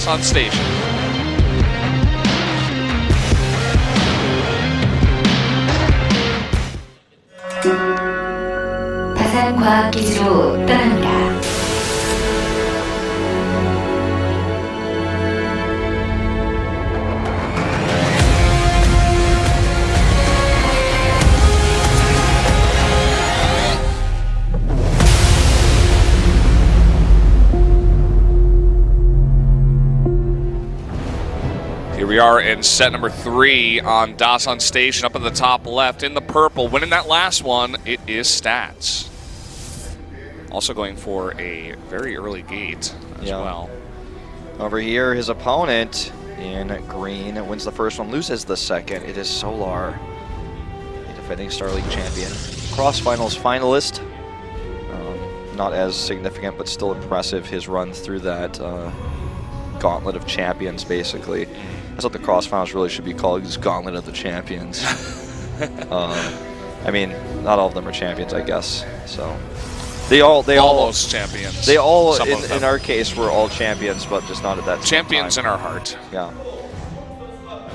Dawson Station. 과학기지로 떠납니다. Here we are in set number 3 on Dawson Station, up at the top left in the purple. Winning that last one, it is Stats. Also going for a very early gate as well. Over here, his opponent in green wins the first one, loses the second. It is Solar, the defending Star League champion. Cross finals finalist. Not as significant, but still impressive, his run through that gauntlet of champions, basically. That's what the cross finals really should be called, is Gauntlet of the Champions. I mean, not all of them are champions, I guess. So they almost champions. They all, in our case, were all champions, but just not at that champions time. In our heart. Yeah.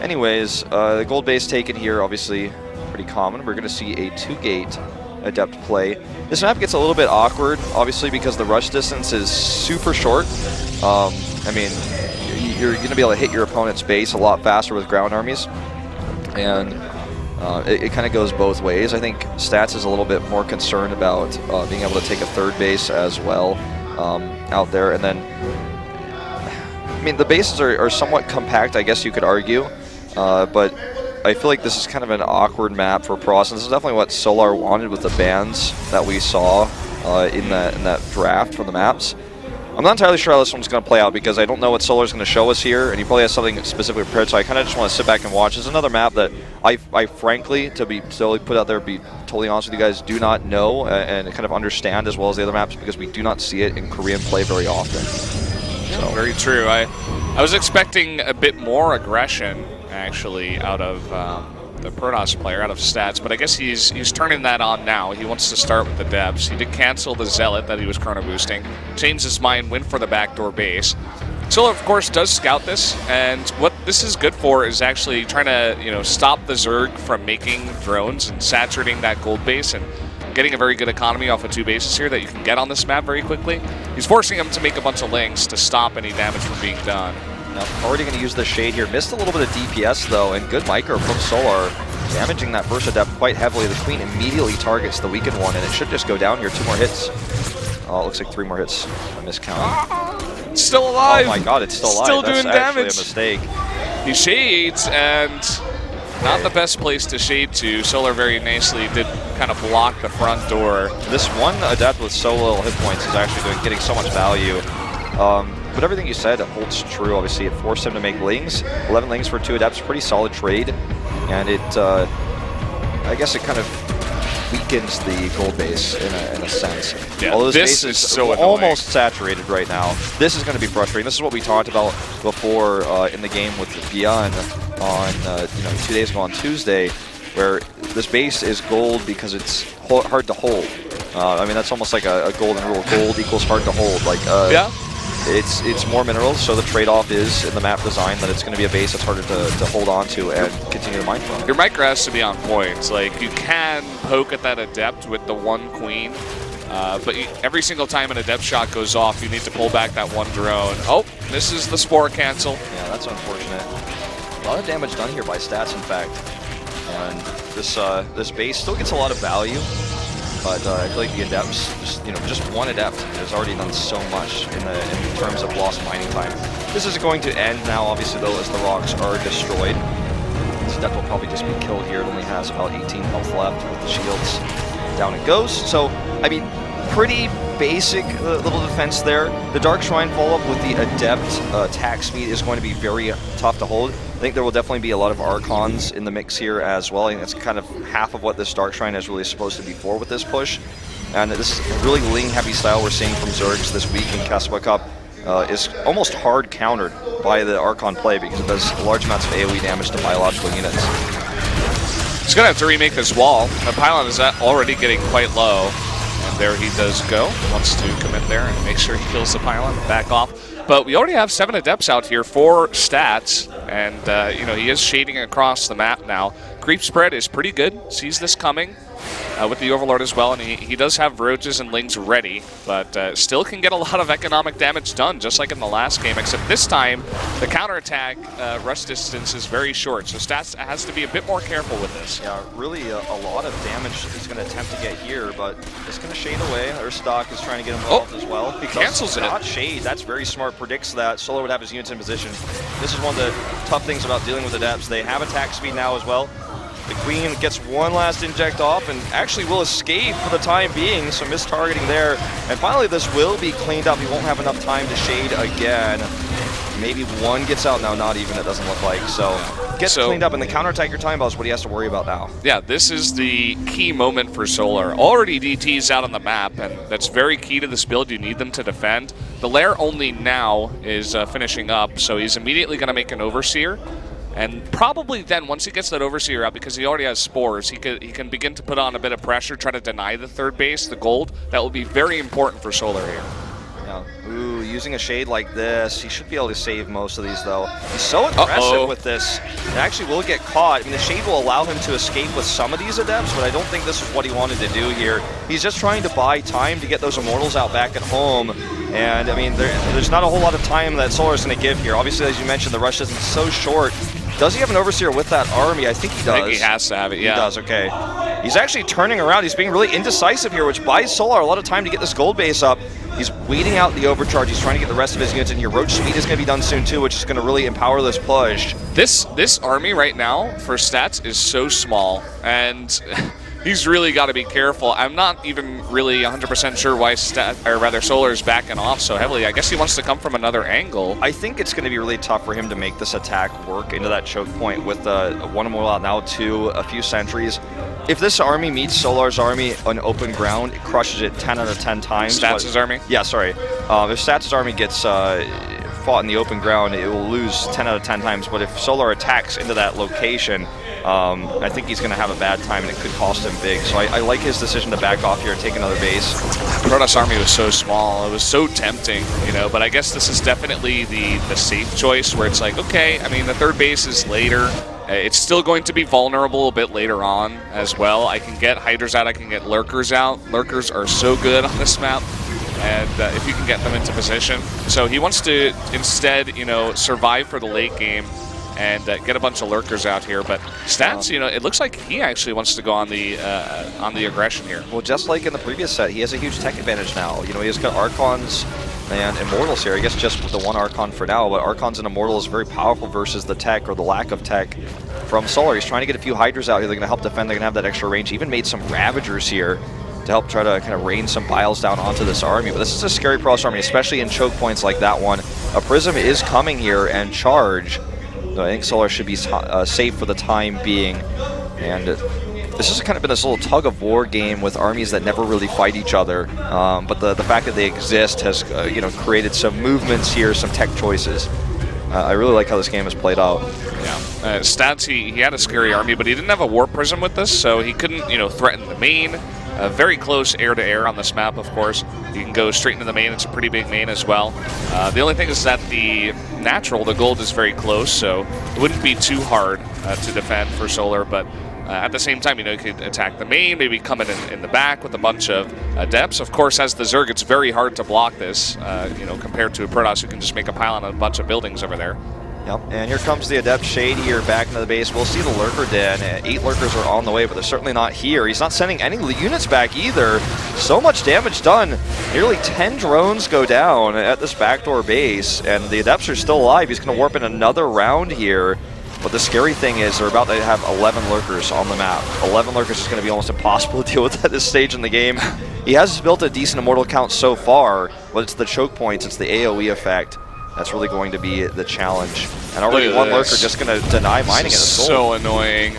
Anyways, the gold base taken here, obviously pretty common. We're going to see a 2-gate adept play. This map gets a little bit awkward, obviously, because the rush distance is super short. I mean, you're going to be able to hit your opponent's base a lot faster with ground armies, and it kind of goes both ways. I think Stats is a little bit more concerned about being able to take a third base as well out there. And then, I mean, the bases are somewhat compact, I guess you could argue, but I feel like this is kind of an awkward map for Pros, and this is definitely what Solar wanted with the bans that we saw in that draft from the maps. I'm not entirely sure how this one's going to play out, because I don't know what Solar's going to show us here, and he probably has something specifically prepared, so I kind of just want to sit back and watch. This is another map that I frankly, to be totally put out there, be totally honest with you guys, do not know and kind of understand as well as the other maps, because we do not see it in Korean play very often. So. Very true. I was expecting a bit more aggression, actually, out of the Protoss player, out of Stats, but I guess he's turning that on now. He wants to start with the devs. He did cancel the Zealot that he was chrono boosting, changed his mind, went for the backdoor base. Solar, of course, does scout this, and what this is good for is actually trying to, stop the Zerg from making drones and saturating that gold base and getting a very good economy off of 2 bases here that you can get on this map very quickly. He's forcing him to make a bunch of links to stop any damage from being done. Now, already going to use the Shade here. Missed a little bit of DPS, though, and good micro from Solar, damaging that first adept quite heavily. The Queen immediately targets the weakened one, and it should just go down here. 2 more hits. Oh, it looks like 3 more hits. A miscount. It's still alive! Oh my god, it's still alive. Still doing damage. That's actually a mistake. He shades, and not the best place to shade to. Solar very nicely did kind of block the front door. This one adept with so little hit points is actually getting so much value. But everything you said holds true. Obviously, it forced him to make lings. 11 lings for 2 adepts, pretty solid trade. And it, I guess it kind of weakens the gold base in a sense. Yeah, although this base is so almost saturated right now. This is going to be frustrating. This is what we talked about before in the game with Beyond on 2 days ago on Tuesday, where this base is gold because it's hard to hold. I mean, that's almost like a golden rule. Gold equals hard to hold. Like, yeah. It's more minerals, so the trade-off is in the map design that it's going to be a base that's harder to hold on to and continue to mine from. Your micro has to be on point. Like, you can poke at that adept with the 1 queen, but every single time an adept shot goes off, you need to pull back that 1 drone. Oh, this is the spore cancel. Yeah, that's unfortunate. A lot of damage done here by Stats, in fact. And this base still gets a lot of value. But I feel like the adepts, just 1 adept has already done so much in terms of lost mining time. This is going to end now, obviously, though, as the rocks are destroyed. This adept will probably just be killed here. It only has about 18 health left with the shields. Down it goes. So, I mean, pretty basic little defense there. The Dark Shrine follow-up with the adept attack speed is going to be very tough to hold. I think there will definitely be a lot of Archons in the mix here as well. I think that's kind of half of what this Dark Shrine is really supposed to be for with this push. And this really Ling-heavy style we're seeing from Zergs this week in KeSPA Cup is almost hard countered by the Archon play because it does large amounts of AoE damage to biological units. He's going to have to remake this wall. The pylon is already getting quite low. And there he does go. Wants to commit there and make sure he kills the pylon and back off. But we already have 7 Adepts out here for stats, and he is shading across the map now. Creep spread is pretty good. Sees this coming with the Overlord as well, and he does have Roaches and Lings ready, but still can get a lot of economic damage done, just like in the last game, except this time the counterattack rush distance is very short, so Stats has to be a bit more careful with this. Yeah, really a lot of damage he's going to attempt to get here, but just going to shade away. Urstock is trying to get involved as well. He cancels it. Not shade, that's very smart, predicts that Solar would have his units in position. This is one of the tough things about dealing with Adepts. They have attack speed now as well. The Queen gets one last inject off and actually will escape for the time being, so mistargeting there. And finally, this will be cleaned up. He won't have enough time to shade again. Maybe one gets out now, not even, it doesn't look like. So gets cleaned up, and the counterattack your time is what he has to worry about now. Yeah, this is the key moment for Solar. Already DT's out on the map, and that's very key to this build. You need them to defend. The Lair only now is finishing up, so he's immediately going to make an Overseer. And probably then, once he gets that Overseer out, because he already has Spores, he can begin to put on a bit of pressure, try to deny the third base, the gold. That will be very important for Solar here. Yeah. Ooh, using a shade like this, he should be able to save most of these, though. He's so aggressive with this. It actually will get caught. I mean, the shade will allow him to escape with some of these Adepts, but I don't think this is what he wanted to do here. He's just trying to buy time to get those Immortals out back at home. And, I mean, there's not a whole lot of time that Solar is going to give here. Obviously, as you mentioned, the rush isn't so short. Does he have an Overseer with that army? I think he does. I think he has to have it, yeah. He does, okay. He's actually turning around. He's being really indecisive here, which buys Solar a lot of time to get this gold base up. He's waiting out the overcharge. He's trying to get the rest of his units in here. Roach speed is going to be done soon, too, which is going to really empower this push. This army right now, for Stats, is so small, and he's really got to be careful. I'm not even really 100% sure why Solar is backing off so heavily. I guess he wants to come from another angle. I think it's going to be really tough for him to make this attack work into that choke point with one Immortal out now, 2, a few sentries. If this army meets Solar's army on open ground, it crushes it 10 out of 10 times. Stats' army? Yeah, sorry. If Stats' army gets fought in the open ground, it will lose 10 out of 10 times. But if Solar attacks into that location, I think he's going to have a bad time, and it could cost him big. So I like his decision to back off here and take another base. Protoss army was so small. It was so tempting, but I guess this is definitely the safe choice where it's like, okay, I mean, the third base is later. It's still going to be vulnerable a bit later on as well. I can get Hydras out. I can get Lurkers out. Lurkers are so good on this map. And if you can get them into position. So he wants to instead, survive for the late game and get a bunch of Lurkers out here. But Stats, it looks like he actually wants to go on the aggression here. Well, just like in the previous set, he has a huge tech advantage now. He has got Archons and Immortals here. I guess just with the one Archon for now, but Archons and Immortals is very powerful versus the tech or the lack of tech from Solar. He's trying to get a few Hydras out here. They're going to help defend. They're going to have that extra range. He even made some Ravagers here to help try to kind of rain some biles down onto this army. But this is a scary Protoss army, especially in choke points like that one. A Prism is coming here and charge. So I think Solar should be safe for the time being. And this has kind of been this little tug-of-war game with armies that never really fight each other. But the fact that they exist has created some movements here, some tech choices. I really like how this game has played out. Yeah, Stats, he had a scary army, but he didn't have a Warp Prism with this, so he couldn't, threaten the main. Very close air-to-air on this map, of course. You can go straight into the main. It's a pretty big main as well. The only thing is that the natural, the gold, is very close, so it wouldn't be too hard to defend for Solar, but at the same time, you could attack the main, maybe come in the back with a bunch of Adepts. Of course, as the Zerg, it's very hard to block this, compared to a Protoss who can just make a pylon on a bunch of buildings over there. Yep, and here comes the Adept Shade here back into the base. We'll see the Lurker Den. 8 Lurkers are on the way, but they're certainly not here. He's not sending any units back either. So much damage done. Nearly 10 drones go down at this backdoor base, and the Adepts are still alive. He's going to warp in another round here. But the scary thing is they're about to have 11 Lurkers on the map. 11 Lurkers is going to be almost impossible to deal with at this stage in the game. He has built a decent Immortal count so far, but it's the choke points, it's the AoE effect. That's really going to be the challenge. And already one Lurker just going to deny mining at the gold. So annoying.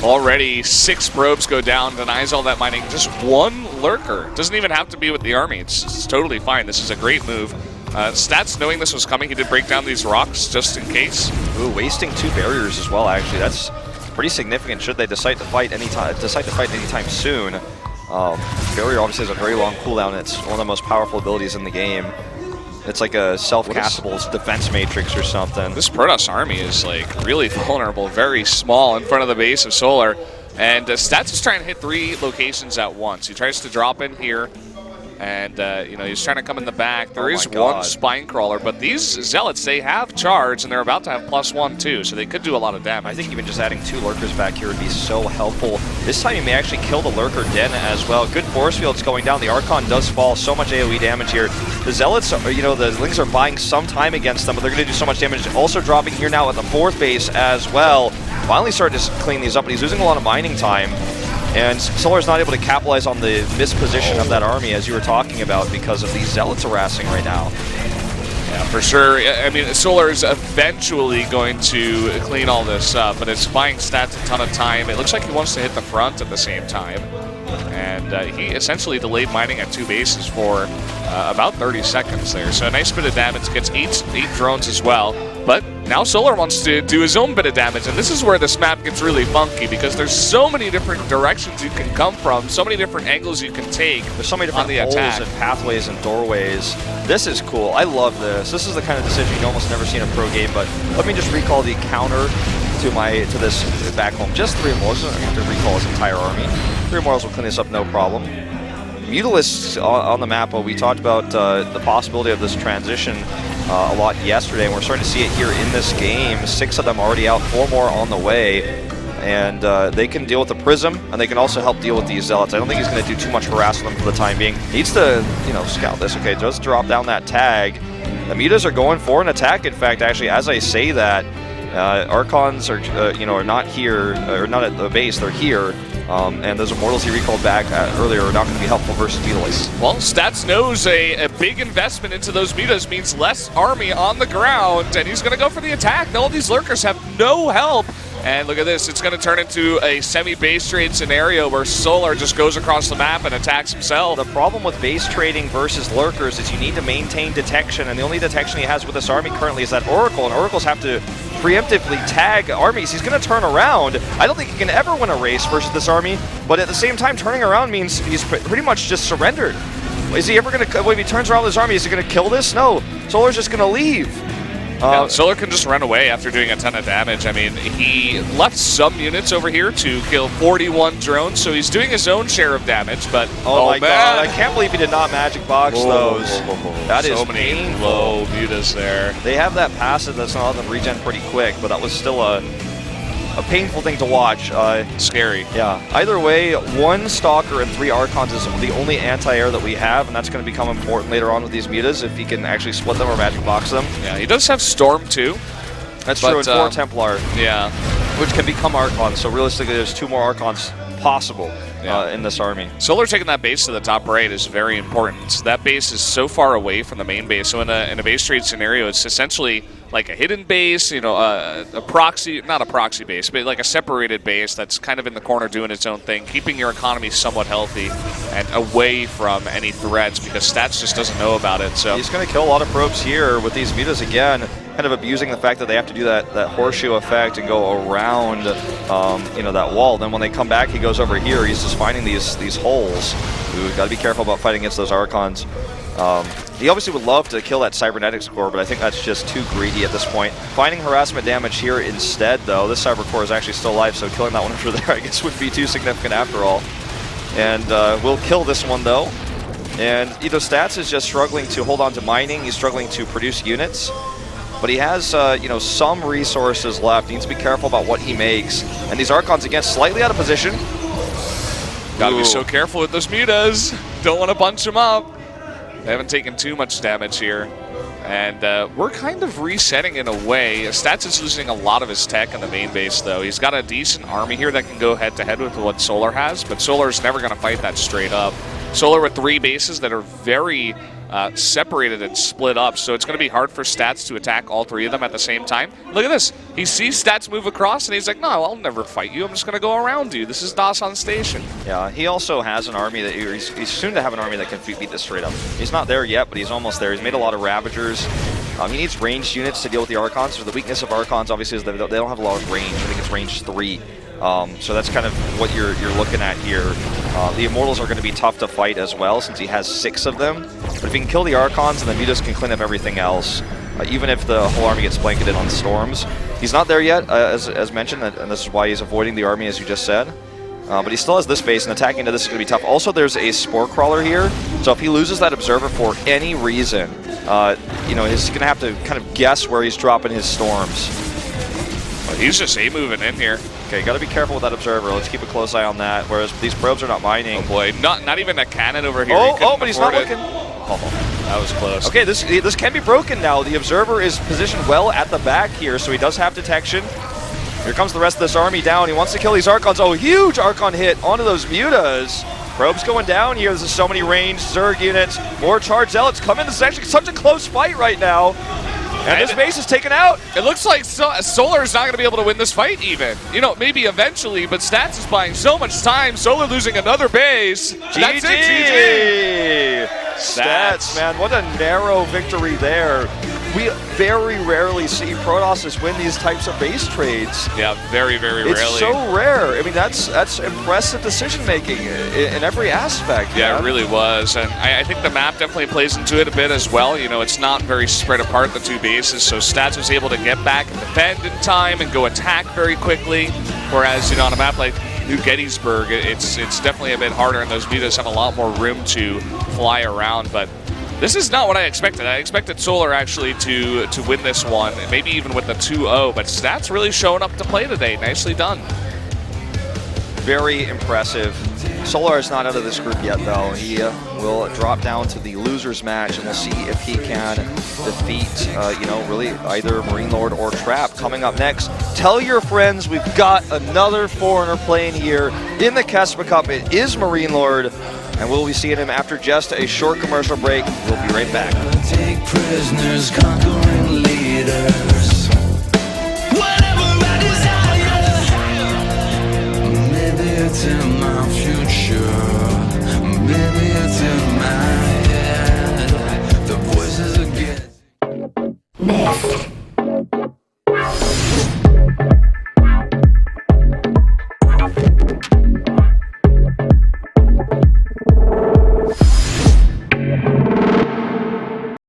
Already 6 probes go down, denies all that mining. Just one Lurker. Doesn't even have to be with the army. It's totally fine. This is a great move. Stats, knowing this was coming, he did break down these rocks just in case. Ooh, wasting 2 barriers as well, actually. That's pretty significant should they decide to fight anytime soon. Barrier obviously has a very long cooldown, and it's one of the most powerful abilities in the game. It's like a self-castable defense matrix or something. This Protoss army is like really vulnerable, very small in front of the base of Solar. And Stats is trying to hit 3 locations at once. He tries to drop in here, and you know, he's trying to come in the back. There is one spine crawler, but these Zealots, they have charge, and they're about to have +1 too, so they could do a lot of damage. I think even just adding 2 lurkers back here would be so helpful. This time you may actually kill the lurker den as well. Good force fields going down. The Archon does fall. So much AoE damage here. The Zealots, you know, the Lings are buying some time against them, but they're going to do so much damage. Also dropping here now at the 4th base as well. Finally started to clean these up, but he's losing a lot of mining time. And Solar's not able to capitalize on the misposition of that army, as you were talking about, because of these Zealots harassing right now. Yeah, for sure. I mean, Solar is eventually going to clean all this up, but it's buying Stats a ton of time. It looks like he wants to hit the front at the same time. And he essentially delayed mining at 2 bases for about 30 seconds there. So a nice bit of damage, gets 8 drones as well. But now Solar wants to do his own bit of damage, and this is where this map gets really funky, because there's so many different directions you can come from, so many different angles you can take. There's so many different holes and pathways and doorways. This is cool. I love this. This is the kind of decision you almost never see in a pro game, but let me just recall the counter to this back home. Just 3 Immortals. I have to recall his entire army. 3 Immortals will clean this up, no problem. Mutalisks on the map, well, we talked about the possibility of this transition a lot yesterday, and we're starting to see it here in this game. 6 of them already out, 4 more on the way, and they can deal with the Prism, and they can also help deal with these Zealots. I don't think he's going to do too much harass with them for the time being. Needs to, you know, scout this. Okay, just drop down that tag. The Mutas are going for an attack. In fact, actually, as I say that, Archons are, you know, are not here, or not at the base. They're here. And those Immortals he recalled back earlier are not going to be helpful versus Mutalisks. Well, Stats knows a big investment into those Mutas means less army on the ground, and he's going to go for the attack. All these Lurkers have no help. And look at this, it's going to turn into a semi-base trade scenario where Solar just goes across the map and attacks himself. The problem with base trading versus Lurkers is you need to maintain detection, and the only detection he has with this army currently is that Oracle, and Oracles have to preemptively tag armies. He's going to turn around. I don't think he can ever win a race versus this army, but at the same time, turning around means he's pretty much just surrendered. Is he ever going to, when he turns around with his army, is he going to kill this? No, Solar's just going to leave. Solar can just run away after doing a ton of damage. I mean, he left some units over here to kill 41 drones, so he's doing his own share of damage, but oh my god, I can't believe he did not magic box those. That is so many painful. Low mutas there. They have that passive that's not letting them regen pretty quick, but that was still a painful thing to watch. Scary. Yeah. Either way, 1 Stalker and 3 Archons is the only anti-air that we have, and that's going to become important later on with these mutas if he can actually split them or magic box them. Yeah, he does have Storm too. That's true, and 4 Templar. Yeah. Which can become Archons, so realistically there's 2 more Archons possible in this army. Solar taking that base to the top right is very important. That base is so far away from the main base, so in a base trade scenario, it's essentially like a hidden base, you know, a proxy, not a proxy base, but like a separated base that's kind of in the corner doing its own thing, keeping your economy somewhat healthy and away from any threats, because Stats just doesn't know about it. So he's going to kill a lot of probes here with these mutas again, kind of abusing the fact that they have to do that horseshoe effect and go around, you know, that wall. Then when they come back, he goes over here. He's just finding these holes. We've got to be careful about fighting against those Archons. He obviously would love to kill that Cybernetics core, but I think that's just too greedy at this point. Finding harassment damage here instead, though. This Cyber core is actually still alive, so killing that one over there, I guess, wouldn't be too significant after all. And we'll kill this one, though. And, you know, Stats is just struggling to hold on to mining. He's struggling to produce units. But he has, you know, some resources left. He needs to be careful about what he makes. And these Archons, again, slightly out of position. Gotta be so careful with those mutas. Don't want to bunch them up. They haven't taken too much damage here. And we're kind of resetting in a way. Stats is losing a lot of his tech in the main base, though. He's got a decent army here that can go head-to-head with what Solar has, but Solar's never going to fight that straight up. Solar with 3 bases that are very separated and split up, so it's going to be hard for Stats to attack all 3 of them at the same time. Look at this. He sees Stats move across, and he's like, no, I'll never fight you. I'm just going to go around you. This is DOS on station. Yeah, he also has an army that he's soon to have an army that can beat this straight up. He's not there yet, but he's almost there. He's made a lot of Ravagers. He needs ranged units to deal with the Archons. So the weakness of Archons, obviously, is that they don't have a lot of range. I think it's range 3. So that's kind of what you're looking at here. The Immortals are going to be tough to fight as well, since he has 6 of them. But if he can kill the Archons, and the Mutas can clean up everything else, even if the whole army gets blanketed on Storms. He's not there yet, as mentioned, and this is why he's avoiding the army, as you just said. But he still has this base, and attacking into this is going to be tough. Also, there's a Spore Crawler here, so if he loses that Observer for any reason, you know, he's going to have to kind of guess where he's dropping his Storms. Well, he's just A-moving in here. Okay, got to be careful with that Observer. Let's keep a close eye on that, whereas these probes are not mining. Oh boy, not even a cannon over here. But he's not looking. Oh, that was close. Okay, this can be broken now. The Observer is positioned well at the back here, so he does have detection. Here comes the rest of this army down. He wants to kill these Archons. Oh, huge Archon hit onto those Mutas. Probes going down here. There's so many ranged Zerg units. More Charged Zealots come in. This is actually such a close fight right now. And this base is taken out. It looks like Solar is not going to be able to win this fight even. You know, maybe eventually, but Stats is buying so much time. Solar losing another base. That's it, GG. Stats, man, what a narrow victory there. We very rarely see Protosses win these types of base trades. Yeah, very, very rarely. It's so rare. I mean, that's impressive decision-making in every aspect. Yeah, man. it really was. And I think the map definitely plays into it a bit as well. You know, it's not very spread apart, the 2 bases, so Stats was able to get back and defend in time and go attack very quickly. Whereas, you know, on a map like New Gettysburg, it's definitely a bit harder, and those Mutas have a lot more room to fly around. But this is not what I expected. I expected Solar actually to win this one, maybe even with the 2-0, but Stats really showing up to play today. Nicely done. Very impressive. Solar is not out of this group yet, though. He will drop down to the losers match, and we'll see if he can defeat, you know, really either Marine Lord or Trap. Coming up next, tell your friends we've got another foreigner playing here in the KeSPA Cup. It is Marine Lord, and we'll be seeing him after just a short commercial break. We'll be right back. Take prisoners, conquering leaders.